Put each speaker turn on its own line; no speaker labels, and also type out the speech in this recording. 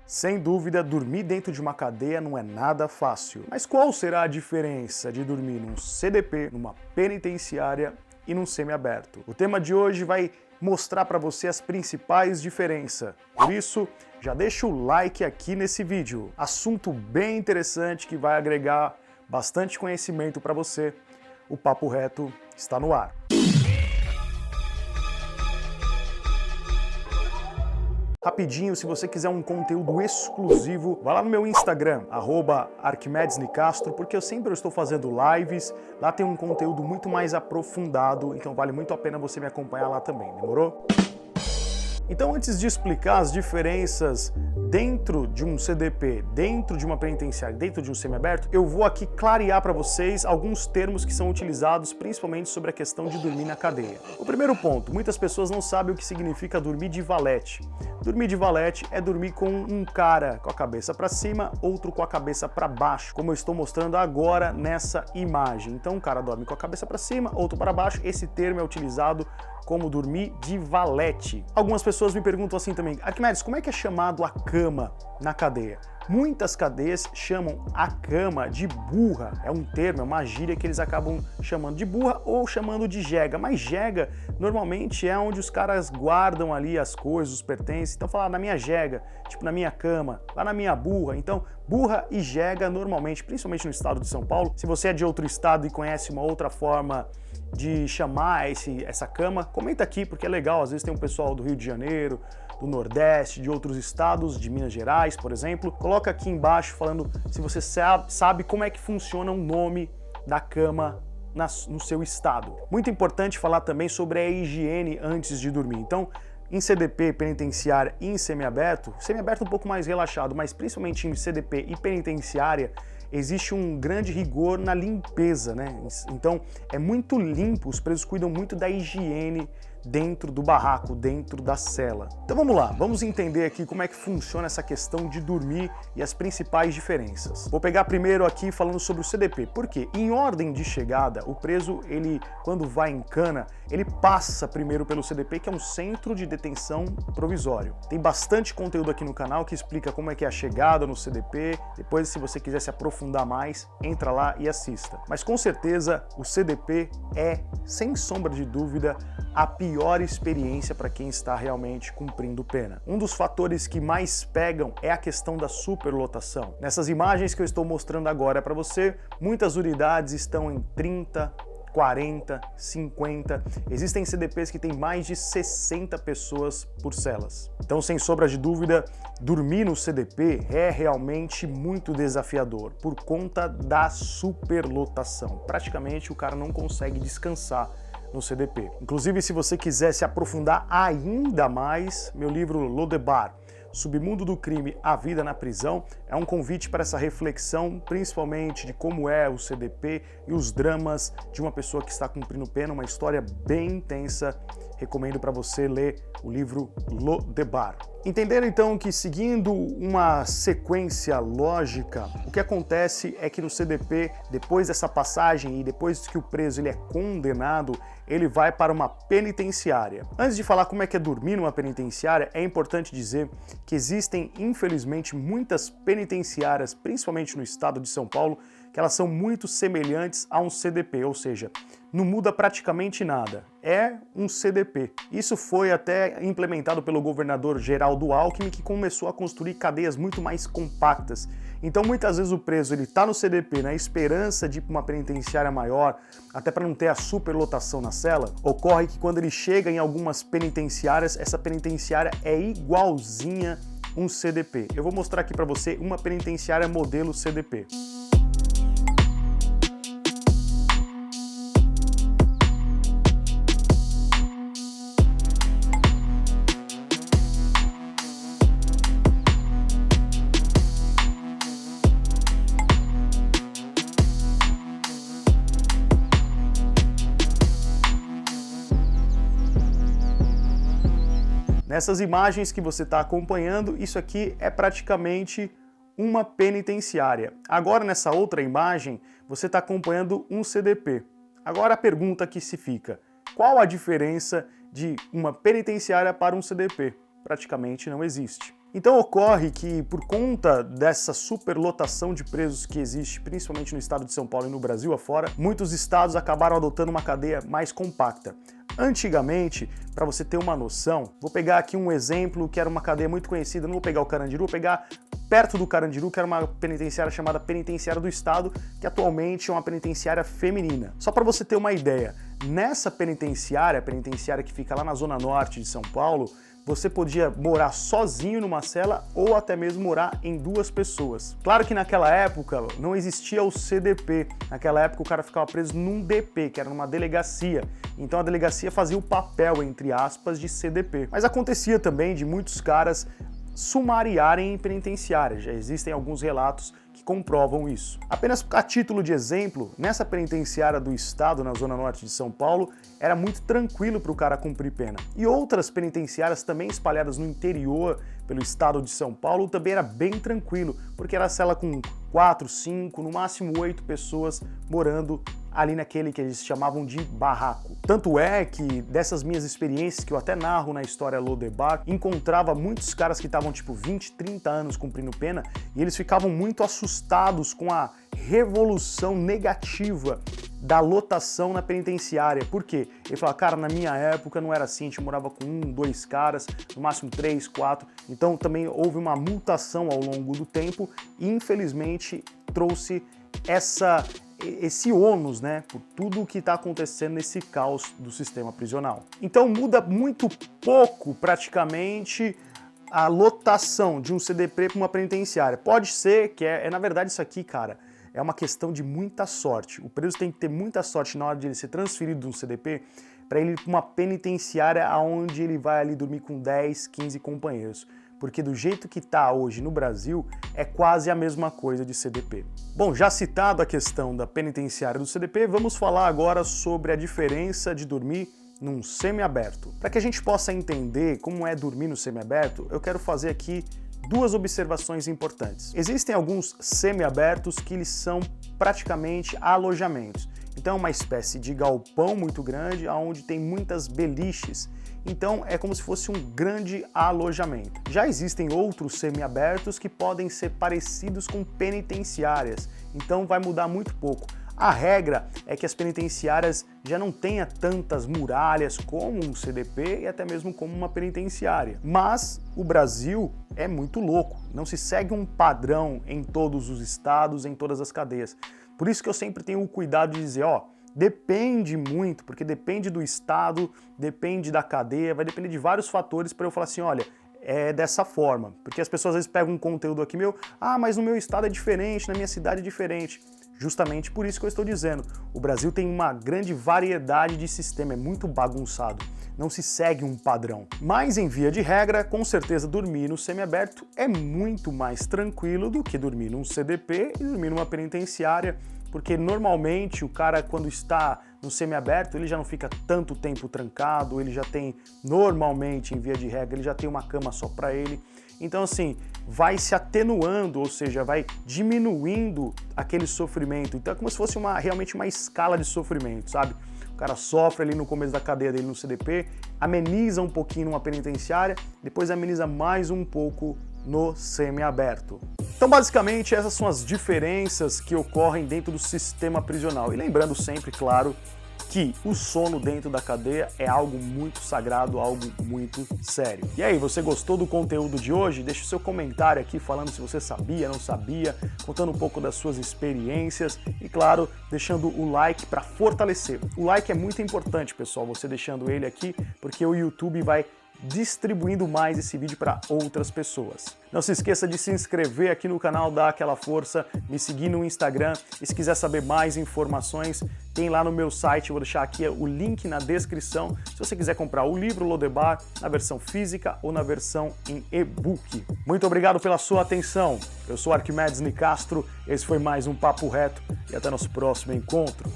Sem dúvida, dormir dentro de uma cadeia não é nada fácil. Mas qual será a diferença de dormir num CDP, numa penitenciária e num semiaberto? O tema de hoje vai mostrar para você as principais diferenças. Por isso, já deixa o like aqui nesse vídeo. Assunto bem interessante que vai agregar bastante conhecimento para você. O Papo Reto está no ar. Rapidinho, se você quiser um conteúdo exclusivo, vá lá no meu Instagram, @arquimedesnicastro, porque eu sempre estou fazendo lives, lá tem um conteúdo muito mais aprofundado, então vale muito a pena você me acompanhar lá também, demorou? Então, antes de explicar as diferenças dentro de um CDP, dentro de uma penitenciária, dentro de um semiaberto, eu vou aqui clarear para vocês alguns termos que são utilizados principalmente sobre a questão de dormir na cadeia. O primeiro ponto, muitas pessoas não sabem o que significa dormir de valete. Dormir de valete é dormir com um cara com a cabeça para cima, outro com a cabeça para baixo, como eu estou mostrando agora nessa imagem. Então, um cara dorme com a cabeça para cima, outro para baixo. Esse termo é utilizado como dormir de valete. Algumas pessoas me perguntam assim também, Arquimedes, como é que é chamado a cama na cadeia? Muitas cadeias chamam a cama de burra, é um termo, é uma gíria que eles acabam chamando de burra ou chamando de jega, mas jega normalmente é onde os caras guardam ali as coisas, os pertences, então falar na minha jega, tipo na minha cama, lá na minha burra, então burra e jega normalmente, principalmente no estado de São Paulo, se você é de outro estado e conhece uma outra forma de chamar essa cama, comenta aqui porque é legal, às vezes tem um pessoal do Rio de Janeiro, do Nordeste, de outros estados, de Minas Gerais, por exemplo. Coloca aqui embaixo falando se você sabe como é que funciona o nome da cama no seu estado. Muito importante falar também sobre a higiene antes de dormir. Então, em CDP, penitenciária e em semiaberto um pouco mais relaxado, mas principalmente em CDP e penitenciária, existe um grande rigor na limpeza, né? Então, é muito limpo, os presos cuidam muito da higiene dentro do barraco, dentro da cela. Então vamos lá, vamos entender aqui como é que funciona essa questão de dormir e as principais diferenças. Vou pegar primeiro aqui falando sobre o CDP, porque em ordem de chegada, o preso, ele quando vai em cana, ele passa primeiro pelo CDP, que é um centro de detenção provisório. Tem bastante conteúdo aqui no canal que explica como é que é a chegada no CDP, depois se você quiser se aprofundar mais, entra lá e assista. Mas com certeza o CDP é, sem sombra de dúvida, a pior experiência para quem está realmente cumprindo pena. Um dos fatores que mais pegam é a questão da superlotação. Nessas imagens que eu estou mostrando agora para você, muitas unidades estão em 30, 40, 50. Existem CDPs que têm mais de 60 pessoas por celas. Então, sem sombra de dúvida, dormir no CDP é realmente muito desafiador por conta da superlotação. Praticamente o cara não consegue descansar no CDP. Inclusive, se você quiser se aprofundar ainda mais, meu livro Lodebar, Submundo do Crime, a Vida na Prisão, é um convite para essa reflexão, principalmente de como é o CDP e os dramas de uma pessoa que está cumprindo pena, uma história bem intensa. Recomendo para você ler o livro Lodebar. Entenderam então que, seguindo uma sequência lógica, o que acontece é que no CDP, depois dessa passagem e depois que o preso ele é condenado, ele vai para uma penitenciária. Antes de falar como é que é dormir numa penitenciária, é importante dizer que existem, infelizmente, muitas penitenciárias, principalmente no estado de São Paulo, que elas são muito semelhantes a um CDP, ou seja, não muda praticamente nada. É um CDP. Isso foi até implementado pelo governador Geraldo Alckmin, que começou a construir cadeias muito mais compactas. Então, muitas vezes o preso ele está no CDP na esperança de ir para uma penitenciária maior, até para não ter a superlotação na cela. Ocorre que quando ele chega em algumas penitenciárias, essa penitenciária é igualzinha um CDP. Eu vou mostrar aqui para você uma penitenciária modelo CDP. Nessas imagens que você está acompanhando, isso aqui é praticamente uma penitenciária. Agora, nessa outra imagem, você está acompanhando um CDP. Agora a pergunta que se fica, qual a diferença de uma penitenciária para um CDP? Praticamente não existe. Então ocorre que, por conta dessa superlotação de presos que existe, principalmente no estado de São Paulo e no Brasil afora, muitos estados acabaram adotando uma cadeia mais compacta. Antigamente, para você ter uma noção, vou pegar aqui um exemplo que era uma cadeia muito conhecida, não vou pegar o Carandiru, vou pegar perto do Carandiru, que era uma penitenciária chamada Penitenciária do Estado, que atualmente é uma penitenciária feminina. Só para você ter uma ideia, nessa penitenciária que fica lá na zona norte de São Paulo, você podia morar sozinho numa cela ou até mesmo morar em 2 pessoas. Claro que naquela época não existia o CDP, naquela época o cara ficava preso num DP, que era numa delegacia. Então a delegacia fazia o papel, entre aspas, de CDP. Mas acontecia também de muitos caras sumariarem em penitenciária, já existem alguns relatos que comprovam isso. Apenas a título de exemplo, nessa penitenciária do estado, na zona norte de São Paulo, era muito tranquilo para o cara cumprir pena. E outras penitenciárias também espalhadas no interior, pelo estado de São Paulo, também era bem tranquilo, porque era cela com 4, 5, no máximo 8 pessoas morando ali naquele que eles chamavam de barraco. Tanto é que dessas minhas experiências, que eu até narro na história Lodebar, encontrava muitos caras que estavam tipo 20, 30 anos cumprindo pena e eles ficavam muito assustados com a revolução negativa da lotação na penitenciária. Por quê? Ele fala, cara, na minha época não era assim, a gente morava com 1, 2 caras, no máximo 3, 4, então também houve uma mutação ao longo do tempo e infelizmente trouxe esse ônus, né, por tudo o que está acontecendo nesse caos do sistema prisional. Então muda muito pouco, praticamente, a lotação de um CDP para uma penitenciária. Pode ser que na verdade isso aqui, cara, é uma questão de muita sorte. O preso tem que ter muita sorte na hora de ele ser transferido de um CDP para ele ir para uma penitenciária onde ele vai ali dormir com 10, 15 companheiros. Porque do jeito que está hoje no Brasil, é quase a mesma coisa de CDP. Bom, já citado a questão da penitenciária do CDP, vamos falar agora sobre a diferença de dormir num semiaberto. Para que a gente possa entender como é dormir no semiaberto, eu quero fazer aqui 2 observações importantes. Existem alguns semiabertos que eles são praticamente alojamentos. Então é uma espécie de galpão muito grande, onde tem muitas beliches. Então é como se fosse um grande alojamento. Já existem outros semiabertos que podem ser parecidos com penitenciárias, então vai mudar muito pouco. A regra é que as penitenciárias já não tenham tantas muralhas como um CDP e até mesmo como uma penitenciária. Mas o Brasil é muito louco, não se segue um padrão em todos os estados, em todas as cadeias. Por isso que eu sempre tenho o cuidado de dizer, depende muito, porque depende do estado, depende da cadeia, vai depender de vários fatores para eu falar assim, olha, é dessa forma. Porque as pessoas às vezes pegam um conteúdo aqui meu, mas no meu estado é diferente, na minha cidade é diferente. Justamente por isso que eu estou dizendo, o Brasil tem uma grande variedade de sistema, é muito bagunçado, não se segue um padrão. Mas em via de regra, com certeza dormir no semiaberto é muito mais tranquilo do que dormir num CDP e dormir numa penitenciária, porque normalmente o cara quando está no semiaberto ele já não fica tanto tempo trancado, ele já tem normalmente, em via de regra, ele já tem uma cama só para ele. Então assim, vai se atenuando, ou seja, vai diminuindo aquele sofrimento. Então é como se fosse realmente uma escala de sofrimento, sabe? O cara sofre ali no começo da cadeia dele no CDP, ameniza um pouquinho numa penitenciária, depois ameniza mais um pouco no semiaberto. Então basicamente essas são as diferenças que ocorrem dentro do sistema prisional. E lembrando sempre, claro, que o sono dentro da cadeia é algo muito sagrado, algo muito sério. E aí, você gostou do conteúdo de hoje? Deixa o seu comentário aqui falando se você sabia, não sabia, contando um pouco das suas experiências e, claro, deixando o like para fortalecer. O like é muito importante, pessoal, você deixando ele aqui, porque o YouTube vai distribuindo mais esse vídeo para outras pessoas. Não se esqueça de se inscrever aqui no canal, dar aquela força, me seguir no Instagram e se quiser saber mais informações, tem lá no meu site, vou deixar aqui o link na descrição, se você quiser comprar o livro Lodebar na versão física ou na versão em e-book. Muito obrigado pela sua atenção, eu sou Arquimedes Nicastro, esse foi mais um Papo Reto e até nosso próximo encontro.